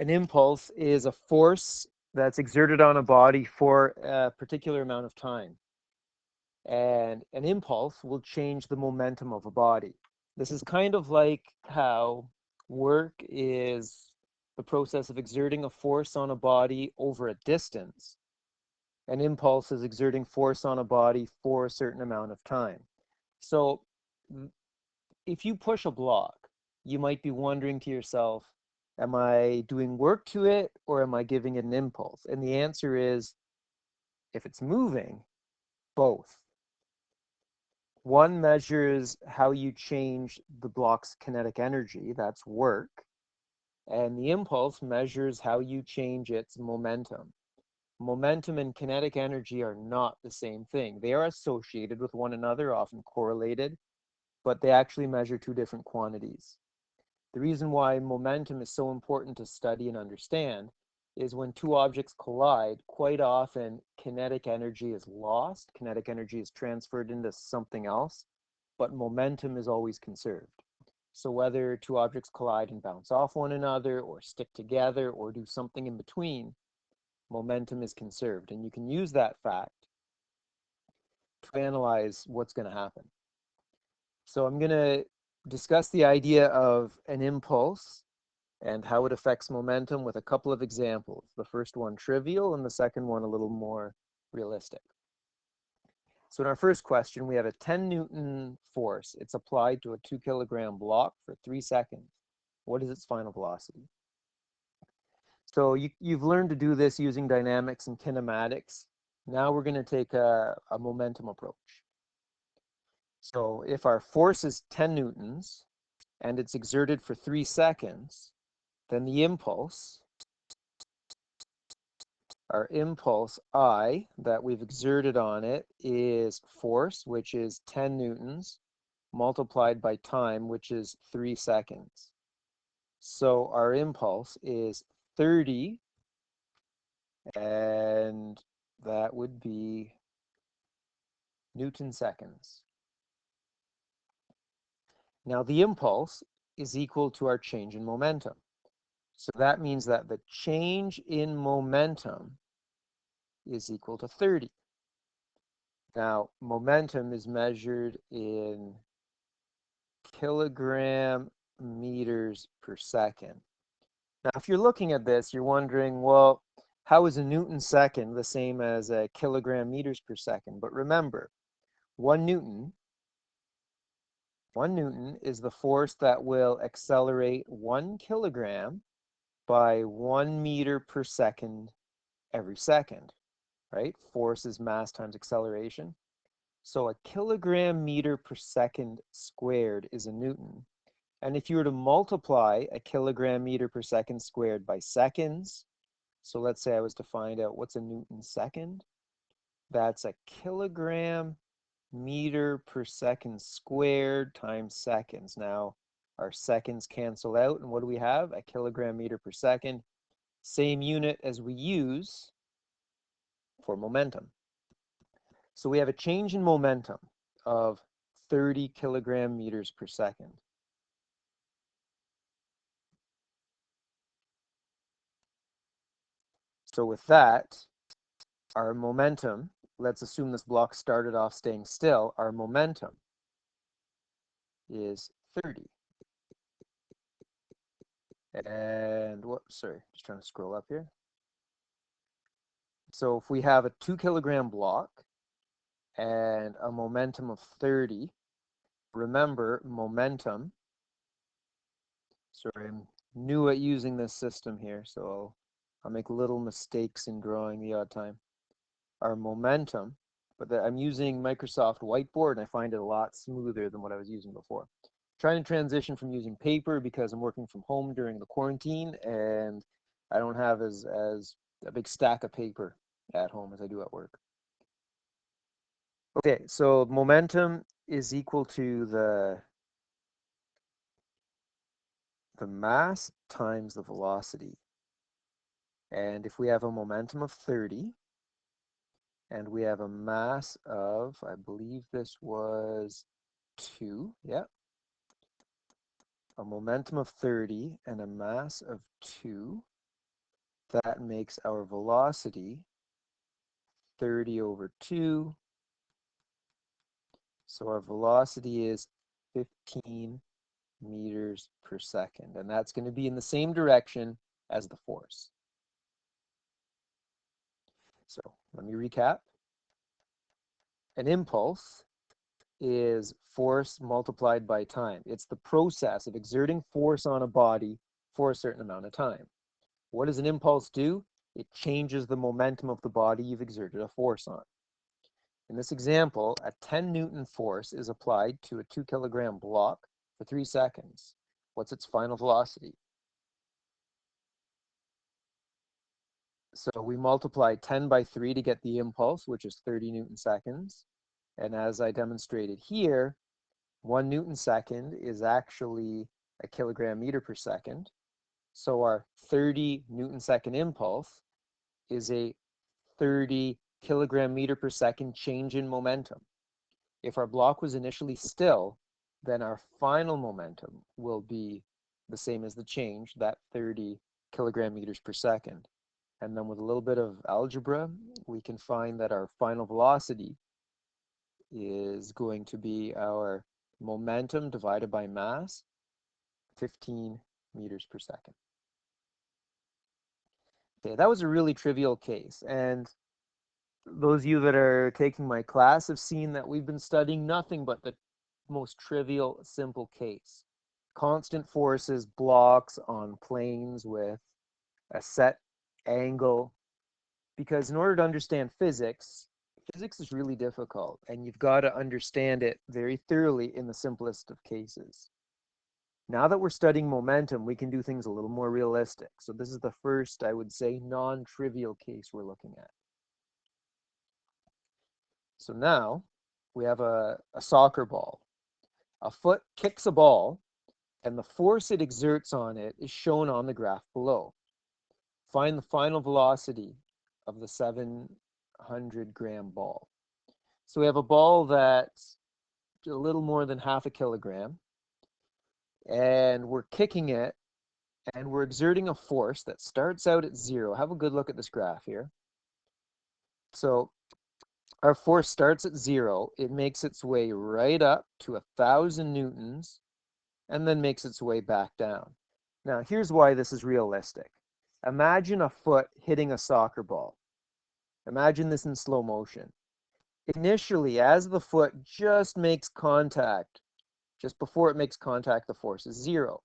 An impulse is a force that's exerted on a body for a particular amount of time. And an impulse will change the momentum of a body. This is kind of like how work is the process of exerting a force on a body over a distance. An impulse is exerting force on a body for a certain amount of time. So if you push a block, you might be wondering to yourself, am I doing work to it or am I giving it an impulse? And the answer is, if it's moving, both. One measures how you change the block's kinetic energy, that's work, and the impulse measures how you change its momentum. Momentum and kinetic energy are not the same thing. They are associated with one another, often correlated, but they actually measure two different quantities. The reason why momentum is so important to study and understand is when two objects collide, quite often kinetic energy is lost, kinetic energy is transferred into something else, but momentum is always conserved. So whether two objects collide and bounce off one another or stick together or do something in between, momentum is conserved. And you can use that fact to analyze what's going to happen. So I'm going to discuss the idea of an impulse and how it affects momentum with a couple of examples. The first one trivial and the second one a little more realistic. So in our first question, we have a 10 Newton force. It's applied to a 2 kilogram block for 3 seconds. What is its final velocity? So you've learned to do this using dynamics and kinematics. Now we're going to take a momentum approach. So if our force is 10 newtons and it's exerted for 3 seconds, then the impulse, our impulse I that we've exerted on it, is force, which is 10 newtons, multiplied by time, which is 3 seconds. So our impulse is 30, and that would be Newton seconds. Now the impulse is equal to our change in momentum. So that means that the change in momentum is equal to 30. Now, momentum is measured in kilogram meters per second. Now, if you're looking at this, you're wondering, well, how is a Newton second the same as a kilogram meters per second? But remember, 1 Newton is the force that will accelerate 1 kilogram by 1 meter per second every second, right? Force is mass times acceleration. So a kilogram meter per second squared is a Newton. And if you were to multiply a kilogram meter per second squared by seconds, so let's say I was to find out what's a Newton second, that's a kilogram meter per second squared times seconds. Now, our seconds cancel out, and what do we have? A kilogram meter per second, same unit as we use for momentum. So we have a change in momentum of 30 kilogram meters per second. So with that, our momentum, let's assume this block started off staying still, our momentum is 30. And sorry, just trying to scroll up here. So if we have a 2 kilogram block and a momentum of 30, remember momentum, sorry, I'm new at using this system here, so I'll make little mistakes in drawing the odd time. Our momentum, but I'm using Microsoft Whiteboard and I find it a lot smoother than what I was using before. Trying to transition from using paper because I'm working from home during the quarantine and I don't have as a big stack of paper at home as I do at work. Okay, so momentum is equal to the mass times the velocity. And if we have a momentum of 30 and we have a mass of, I believe this was 2, yeah, a momentum of 30 and a mass of 2, that makes our velocity 30 over 2. So our velocity is 15 meters per second, and that's going to be in the same direction as the force. So let me recap. An impulse is force multiplied by time. It's the process of exerting force on a body for a certain amount of time. What does an impulse do? It changes the momentum of the body you've exerted a force on. In this example, a 10 Newton force is applied to a 2 kilogram block for 3 seconds. What's its final velocity? So we multiply 10 by 3 to get the impulse, which is 30 Newton seconds. And as I demonstrated here, 1 Newton second is actually a kilogram meter per second. So our 30 Newton second impulse is a 30 kilogram meter per second change in momentum. If our block was initially still, then our final momentum will be the same as the change, that 30 kilogram meters per second. And then with a little bit of algebra, we can find that our final velocity is going to be our momentum divided by mass, 15 meters per second. Okay, that was a really trivial case. And those of you that are taking my class have seen that we've been studying nothing but the most trivial, simple case. Constant forces, blocks on planes with a set angle. Because in order to understand physics, physics is really difficult, and you've got to understand it very thoroughly in the simplest of cases. Now that we're studying momentum, we can do things a little more realistic. So this is the first, I would say, non-trivial case we're looking at. So now we have a soccer ball. A foot kicks a ball, and the force it exerts on it is shown on the graph below. Find the final velocity of the 700-gram ball. So we have a ball that's a little more than half a kilogram, and we're kicking it, and we're exerting a force that starts out at 0. Have a good look at this graph here. So our force starts at 0. It makes its way right up to 1,000 newtons, and then makes its way back down. Now, here's why this is realistic. Imagine a foot hitting a soccer ball. Imagine this in slow motion. Initially, as the foot just makes contact, just before it makes contact, the force is 0.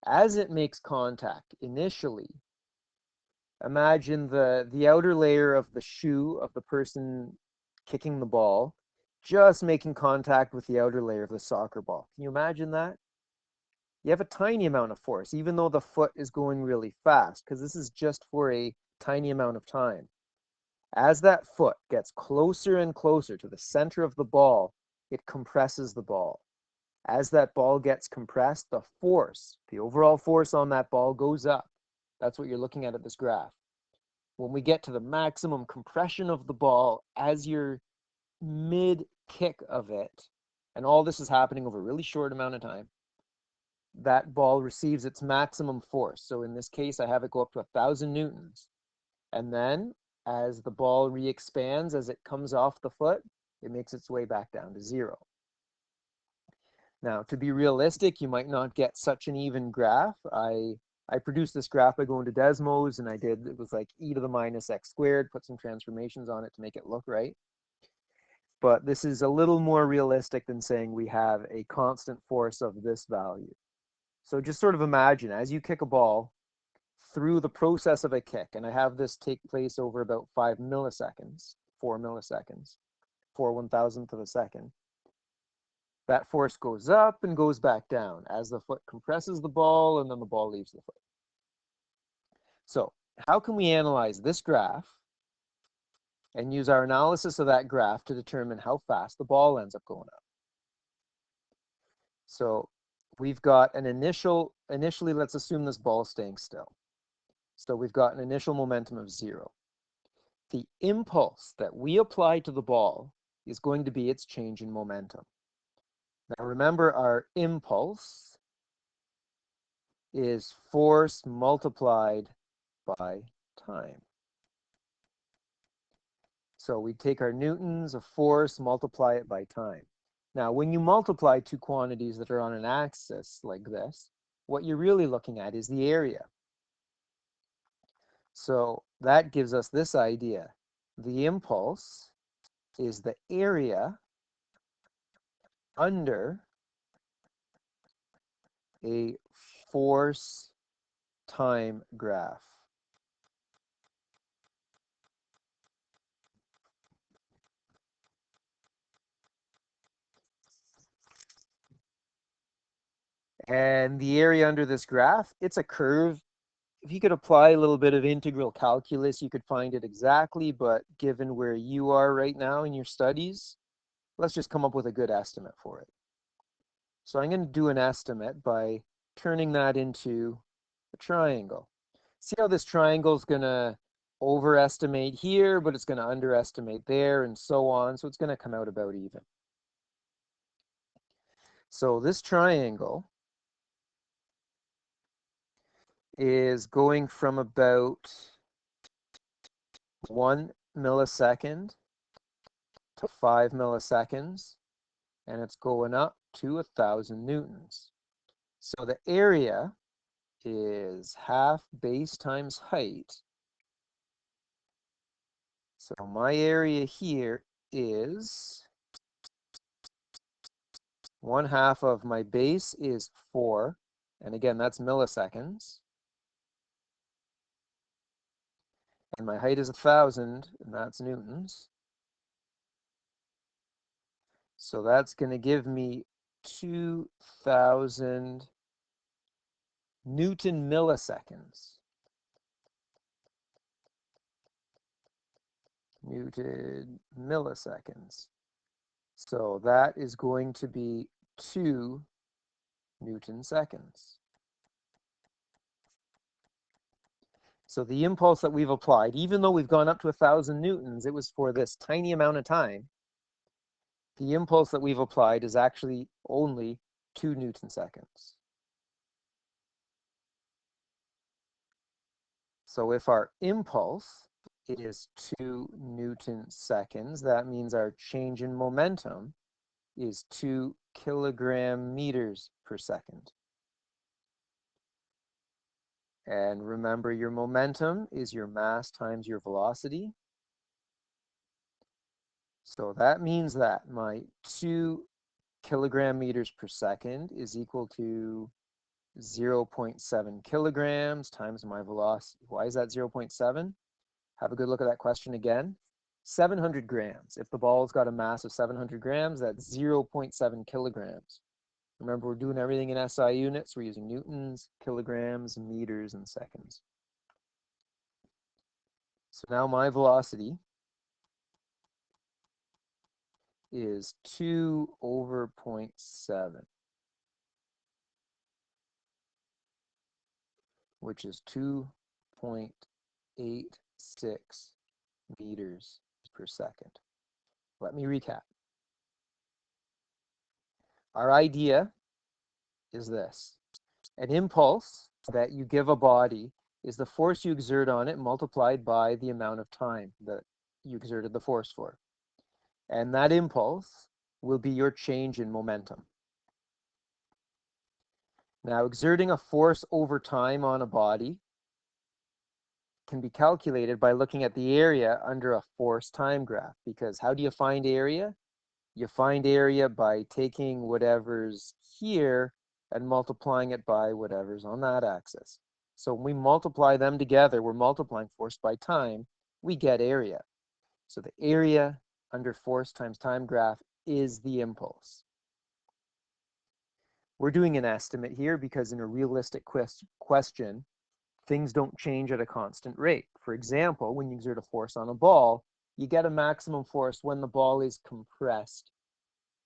As it makes contact, initially, imagine the outer layer of the shoe of the person kicking the ball just making contact with the outer layer of the soccer ball. Can you imagine that? You have a tiny amount of force, even though the foot is going really fast, because this is just for a tiny amount of time. As that foot gets closer and closer to the center of the ball, it compresses the ball. As that ball gets compressed, the force, the overall force on that ball goes up. That's what you're looking at this graph. When we get to the maximum compression of the ball, as you're mid-kick of it, and all this is happening over a really short amount of time, that ball receives its maximum force. So in this case, I have it go up to 1,000 newtons. And then as the ball re-expands, as it comes off the foot, it makes its way back down to 0. Now, to be realistic, you might not get such an even graph. I produced this graph by going to Desmos, and it was like e to the minus x squared, put some transformations on it to make it look right. But this is a little more realistic than saying we have a constant force of this value. So just sort of imagine, as you kick a ball through the process of a kick, and I have this take place over about 5 milliseconds, 4 milliseconds, 4/1000th of a second. That force goes up and goes back down as the foot compresses the ball and then the ball leaves the foot. So how can we analyze this graph and use our analysis of that graph to determine how fast the ball ends up going up? So we've got an initially, let's assume this ball is staying still. So we've got an initial momentum of 0. The impulse that we apply to the ball is going to be its change in momentum. Now remember, our impulse is force multiplied by time. So we take our newtons of force, multiply it by time. Now, when you multiply two quantities that are on an axis like this, what you're really looking at is the area. So that gives us this idea. The impulse is the area under a force time graph. And the area under this graph, it's a curve. If you could apply a little bit of integral calculus, you could find it exactly, but given where you are right now in your studies, let's just come up with a good estimate for it. So I'm going to do an estimate by turning that into a triangle. See how this triangle is going to overestimate here, but it's going to underestimate there, and so on. So it's going to come out about even. So this triangle is going from about 1 millisecond to 5 milliseconds, and it's going up to 1,000 newtons. So the area is half base times height. So my area here is 1/2 of my base is 4, and again, that's milliseconds. And my height is 1,000, and that's newtons. So that's going to give me 2,000 Newton milliseconds. Newton milliseconds. So that is going to be 2 Newton seconds. So the impulse that we've applied, even though we've gone up to 1,000 newtons, it was for this tiny amount of time. The impulse that we've applied is actually only 2 Newton seconds. So if our impulse is 2 Newton seconds, that means our change in momentum is 2 kilogram meters per second. And remember, your momentum is your mass times your velocity. So that means that my 2 kilogram meters per second is equal to 0.7 kilograms times my velocity. Why is that 0.7? Have a good look at that question again. 700 grams. If the ball's got a mass of 700 grams, that's 0.7 kilograms. Remember, we're doing everything in SI units. We're using newtons, kilograms, meters, and seconds. So now my velocity is 2 over 0.7, which is 2.86 meters per second. Let me recap. Our idea is this. An impulse that you give a body is the force you exert on it multiplied by the amount of time that you exerted the force for. And that impulse will be your change in momentum. Now, exerting a force over time on a body can be calculated by looking at the area under a force time graph, because how do you find area? You find area by taking whatever's here and multiplying it by whatever's on that axis. So when we multiply them together, we're multiplying force by time, we get area. So the area under force times time graph is the impulse. We're doing an estimate here because in a realistic question, things don't change at a constant rate. For example, when you exert a force on a ball, you get a maximum force when the ball is compressed.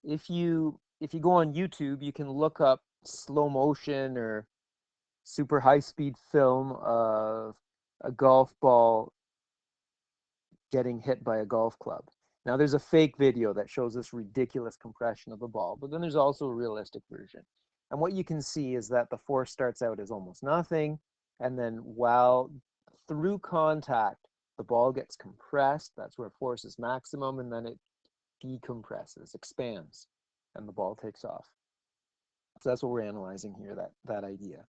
If you go on YouTube, you can look up slow motion or super high speed film of a golf ball getting hit by a golf club. Now there's a fake video that shows this ridiculous compression of the ball, but then there's also a realistic version. And what you can see is that the force starts out as almost nothing, and then while through contact, the ball gets compressed. That's where force is maximum, and then it decompresses, expands, and the ball takes off. So that's what we're analyzing here, that idea.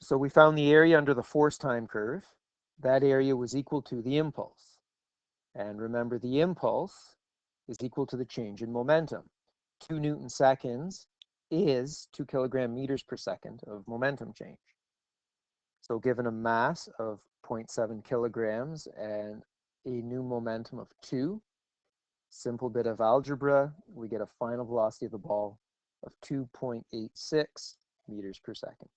So we found the area under the force time curve. That area was equal to the impulse. And remember, the impulse is equal to the change in momentum. 2 Newton seconds is 2 kilogram meters per second of momentum change. So given a mass of 0.7 kilograms and a new momentum of 2, simple bit of algebra, we get a final velocity of the ball of 2.86 meters per second.